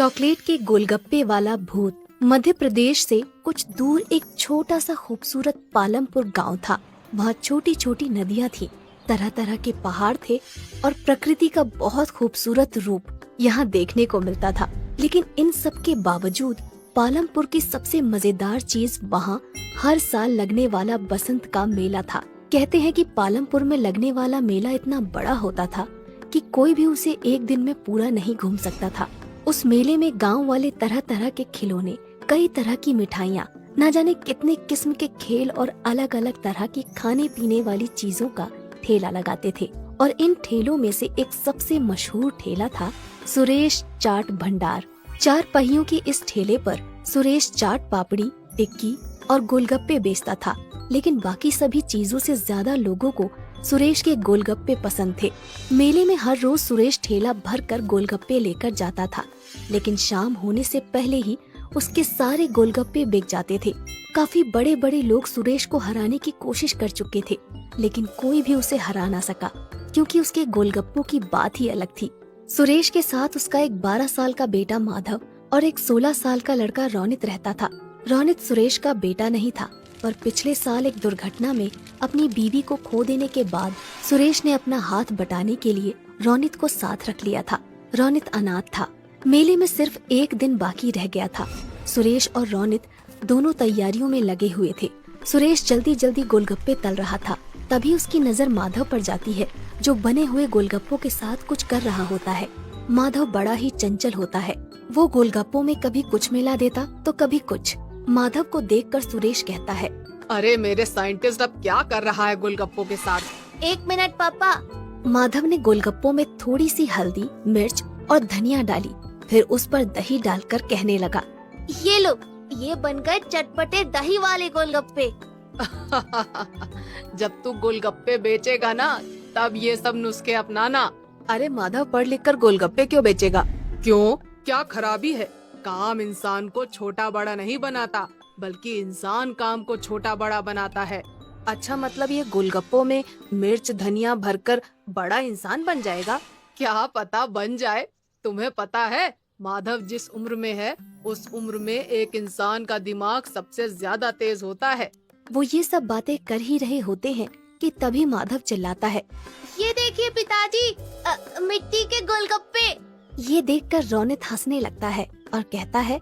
Chocolate के गोलगप्पे वाला भूत। मध्य प्रदेश से कुछ दूर एक छोटा सा खूबसूरत पालमपुर गांव था। वहाँ छोटी छोटी नदियाँ थी, तरह तरह के पहाड़ थे और प्रकृति का बहुत खूबसूरत रूप यहाँ देखने को मिलता था। लेकिन इन सब के बावजूद पालमपुर की सबसे मजेदार चीज वहाँ हर साल लगने वाला बसंत का मेला था। कहते हैं कि पालमपुर में लगने वाला मेला इतना बड़ा होता था कि कोई भी उसे एक दिन में पूरा नहीं घूम सकता था। उस मेले में गांव वाले तरह तरह के खिलौने, कई तरह की मिठाइयाँ, न जाने कितने किस्म के खेल और अलग अलग तरह की खाने पीने वाली चीजों का ठेला लगाते थे। और इन ठेलों में से एक सबसे मशहूर ठेला था सुरेश चाट भंडार। 4 पहियों के इस ठेले पर सुरेश चाट पापड़ी, टिक्की और गोलगप्पे बेचता था। लेकिन बाकी सभी चीजों से ज्यादा लोगों को सुरेश के गोलगप्पे पसंद थे। मेले में हर रोज सुरेश ठेला भर कर गोलगप्पे लेकर जाता था, लेकिन शाम होने से पहले ही उसके सारे गोलगप्पे बिक जाते थे। काफी बड़े बड़े लोग सुरेश को हराने की कोशिश कर चुके थे, लेकिन कोई भी उसे हरा ना सका, क्योंकि उसके गोलगप्पों की बात ही अलग थी। सुरेश के साथ उसका एक 12 साल का बेटा माधव और एक 16 साल का लड़का रोनित रहता था। रोनित सुरेश का बेटा नहीं था, पर पिछले साल एक दुर्घटना में अपनी बीवी को खो देने के बाद सुरेश ने अपना हाथ बटाने के लिए रोनित को साथ रख लिया था। रोनित अनाथ था। मेले में सिर्फ एक दिन बाकी रह गया था। सुरेश और रोनित दोनों तैयारियों में लगे हुए थे। सुरेश जल्दी जल्दी गोलगप्पे तल रहा था, तभी उसकी नजर माधव पर जाती है, जो बने हुए गोलगप्पों के साथ कुछ कर रहा होता है। माधव बड़ा ही चंचल होता है। वो गोलगप्पों में कभी कुछ मिला देता तो कभी कुछ। माधव को देखकर सुरेश कहता है, अरे मेरे साइंटिस्ट अब क्या कर रहा है गोलगप्पों के साथ? 1 मिनट पापा। माधव ने गोलगप्पों में थोड़ी सी हल्दी, मिर्च और धनिया डाली, फिर उस पर दही डालकर कहने लगा, ये लो, ये बन गए चटपटे दही वाले गोलगप्पे। जब तू गोलगप्पे बेचेगा ना, तब ये सब नुस्खे अपनाना। अरे माधव, पढ़ लिख कर गोलगप्पे क्यों बेचेगा? क्यों, क्या खराबी है? काम इंसान को छोटा बड़ा नहीं बनाता, बल्कि इंसान काम को छोटा बड़ा बनाता है। अच्छा, मतलब ये गोलगप्पों में मिर्च धनिया भरकर बड़ा इंसान बन जाएगा? क्या पता बन जाए। तुम्हें पता है माधव जिस उम्र में है, उस उम्र में एक इंसान का दिमाग सबसे ज्यादा तेज होता है। वो ये सब बातें कर ही रहे होते हैं कि तभी माधव चिल्लाता है, ये देखिए पिताजी, मिट्टी के गोलगप्पे। ये देखकर रोनित हंसने लगता है और कहता है,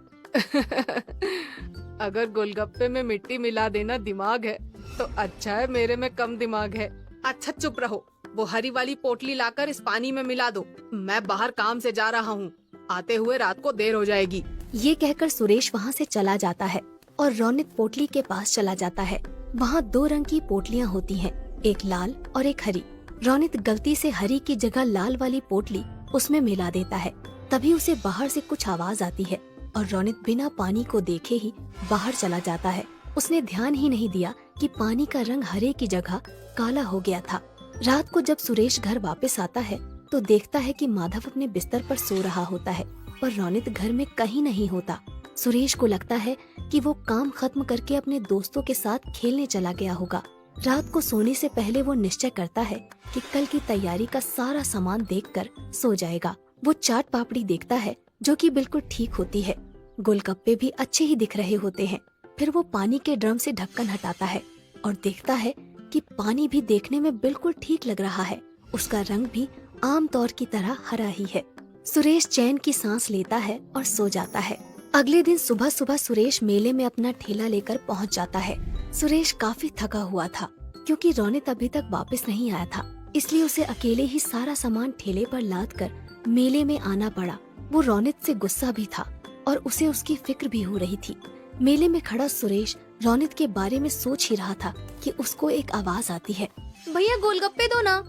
अगर गोलगप्पे में मिट्टी मिला देना दिमाग है, तो अच्छा है मेरे में कम दिमाग है। अच्छा चुप रहो, वो हरी वाली पोटली लाकर इस पानी में मिला दो। मैं बाहर काम से जा रहा हूँ, आते हुए रात को देर हो जाएगी। ये कहकर सुरेश वहाँ से चला जाता है और रोनित पोटली के पास चला जाता है। वहाँ 2 रंग की पोटलियाँ होती हैं, एक लाल और एक हरी। रोनित गलती से हरी की जगह लाल वाली पोटली उसमें मिला देता है। तभी उसे बाहर से कुछ आवाज आती है और रोनित बिना पानी को देखे ही बाहर चला जाता है। उसने ध्यान ही नहीं दिया कि पानी का रंग हरे की जगह काला हो गया था। रात को जब सुरेश घर वापस आता है तो देखता है कि माधव अपने बिस्तर पर सो रहा होता है, पर रोनित घर में कहीं नहीं होता। सुरेश को लगता है कि वो काम खत्म करके अपने दोस्तों के साथ खेलने चला गया होगा। रात को सोने से पहले वो निश्चय करता है कि कल की तैयारी का सारा सामान देखकर सो जाएगा। वो चाट पापड़ी देखता है, जो कि बिल्कुल ठीक होती है। गोलगप्पे भी अच्छे ही दिख रहे होते हैं। फिर वो पानी के ड्रम से ढक्कन हटाता है और देखता है कि पानी भी देखने में बिल्कुल ठीक लग रहा है। उसका रंग भी आम तौर की तरह हरा ही है। सुरेश चैन की सांस लेता है और सो जाता है। अगले दिन सुबह सुबह सुरेश मेले में अपना ठेला लेकर पहुंच जाता है। सुरेश काफी थका हुआ था, क्योंकि रोनित अभी तक वापस नहीं आया था, इसलिए उसे अकेले ही सारा सामान ठेले पर लाद कर मेले में आना पड़ा। वो रोनित से गुस्सा भी था और उसे उसकी फिक्र भी हो रही थी। मेले में खड़ा सुरेश रोनित के बारे में सोच ही रहा था कि उसको एक आवाज आती है, भैया गोलगप्पे दो ना।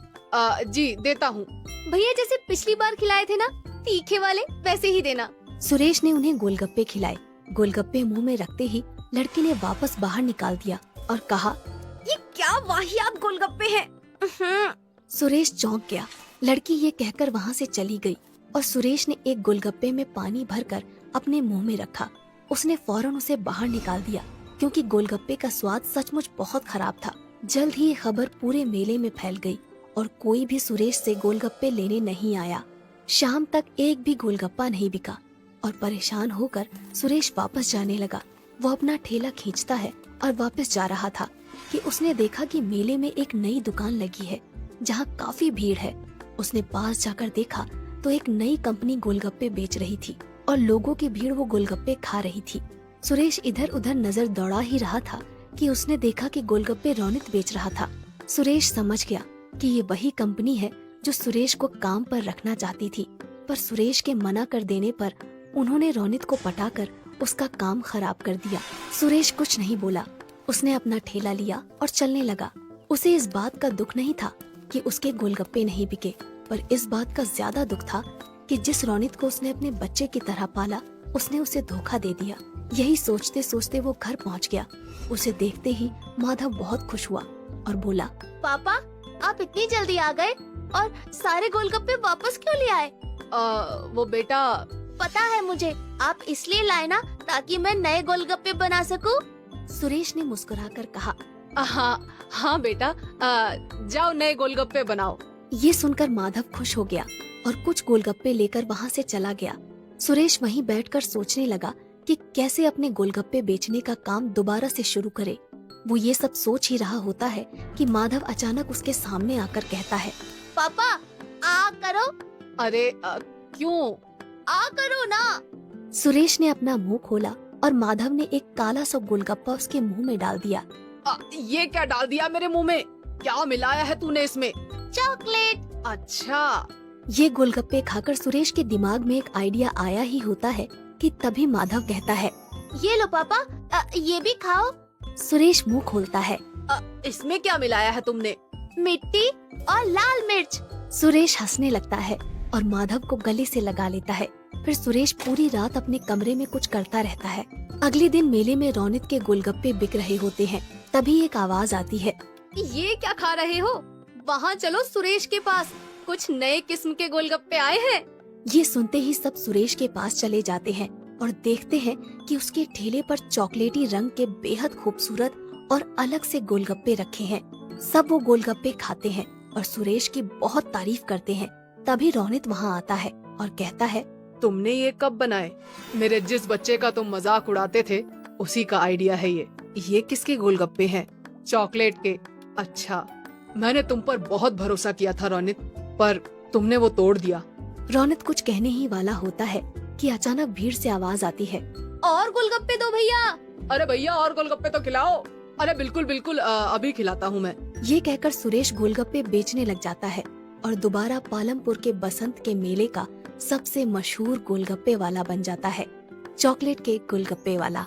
जी देता हूँ। भैया जैसे पिछली बार खिलाए थे ना, तीखे वाले, वैसे ही देना। सुरेश ने उन्हें गोलगप्पे खिलाए। गोलगप्पे मुंह में रखते ही लड़की ने वापस बाहर निकाल दिया और कहा, ये क्या वाहियात गोलगप्पे हैं। सुरेश चौंक गया। लड़की ये कहकर वहाँ से चली गई और सुरेश ने एक गोलगप्पे में पानी भरकर अपने मुंह में रखा। उसने फौरन उसे बाहर निकाल दिया, क्योंकि गोलगप्पे का स्वाद सचमुच बहुत खराब था। जल्द ही ये खबर पूरे मेले में फैल गई और कोई भी सुरेश से गोलगप्पे लेने नहीं आया। शाम तक एक भी गोलगप्पा नहीं बिका। और परेशान होकर सुरेश वापस जाने लगा। वो अपना ठेला खींचता है और वापस जा रहा था कि उसने देखा कि मेले में एक नई दुकान लगी है जहाँ काफी भीड़ है। उसने पास जाकर देखा तो एक नई कंपनी गोलगप्पे बेच रही थी और लोगों की भीड़ वो गोलगप्पे खा रही थी। सुरेश इधर उधर नजर दौड़ा ही रहा था कि उसने देखा कि गोलगप्पे रौनित बेच रहा था। सुरेश समझ गया कि ये वही कंपनी है जो सुरेश को काम पर रखना चाहती थी, पर सुरेश के मना कर देने पर उन्होंने रौनित को पटाकर उसका काम खराब कर दिया। सुरेश कुछ नहीं बोला, उसने अपना ठेला लिया और चलने लगा। उसे इस बात का दुख नहीं था कि उसके गोलगप्पे नहीं बिके, पर इस बात का ज्यादा दुख था कि जिस रौनित को उसने अपने बच्चे की तरह पाला, उसने उसे धोखा दे दिया। यही सोचते सोचते वो घर पहुंच गया। उसे देखते ही माधव बहुत खुश हुआ और बोला, पापा आप इतनी जल्दी आ गए और सारे गोलगप्पे वापस क्यों ले आए? वो बेटा, पता है मुझे, आप इसलिए लाए ना ताकि मैं नए गोलगप्पे बना सकूं। सुरेश ने मुस्कुराकर कहा। हाँ बेटा, जाओ नए गोलगप्पे बनाओ। ये सुनकर माधव खुश हो गया और कुछ गोलगप्पे लेकर वहाँ से चला गया। सुरेश वहीं बैठकर सोचने लगा कि कैसे अपने गोलगप्पे बेचने का काम दोबारा से शुरू करे। वो ये सब सोच ही रहा होता है कि माधव अचानक उसके सामने आकर कहता है, पापा आ करो। अरे क्यों? आ करो ना। सुरेश ने अपना मुंह खोला और माधव ने एक काला सा गोलगप्पा उसके मुंह में डाल दिया। ये क्या डाल दिया मेरे मुंह में? क्या मिलाया है तूने इसमें? चॉकलेट। अच्छा। ये गोलगप्पे खाकर सुरेश के दिमाग में एक आइडिया आया ही होता है कि तभी माधव कहता है, ये लो पापा, ये भी खाओ। सुरेश मुंह खोलता है। इसमें क्या मिलाया है तुमने? मिट्टी और लाल मिर्च। सुरेश हंसने लगता है और माधव को गले से लगा लेता है। फिर सुरेश पूरी रात अपने कमरे में कुछ करता रहता है। अगले दिन मेले में रौनित के गोलगप्पे बिक रहे होते हैं। तभी एक आवाज आती है, ये क्या खा रहे हो? वहाँ चलो सुरेश के पास, कुछ नए किस्म के गोलगप्पे आए हैं। ये सुनते ही सब सुरेश के पास चले जाते हैं और देखते हैं कि उसके ठेले पर चॉकलेटी रंग के बेहद खूबसूरत और अलग से गोलगप्पे रखे हैं। सब वो गोलगप्पे खाते हैं और सुरेश की बहुत तारीफ करते हैं। तभी रौनित वहाँ आता है और कहता है, तुमने ये कब बनाए? मेरे जिस बच्चे का तुम मजाक उड़ाते थे उसी का आइडिया है ये। ये किसके गोलगप्पे हैं? चॉकलेट के। अच्छा, मैंने तुम पर बहुत भरोसा किया था रौनित, पर तुमने वो तोड़ दिया। रौनित कुछ कहने ही वाला होता है कि अचानक भीड़ से आवाज आती है, और गोलगप्पे दो भैया। अरे भैया और गोलगप्पे तो खिलाओ। अरे बिल्कुल बिल्कुल, अभी खिलाता हूँ मैं। ये कहकर सुरेश गोलगप्पे बेचने लग जाता है और दोबारा पालमपुर के बसंत के मेले का सबसे मशहूर गोलगप्पे वाला बन जाता है, चॉकलेट के गोलगप्पे वाला।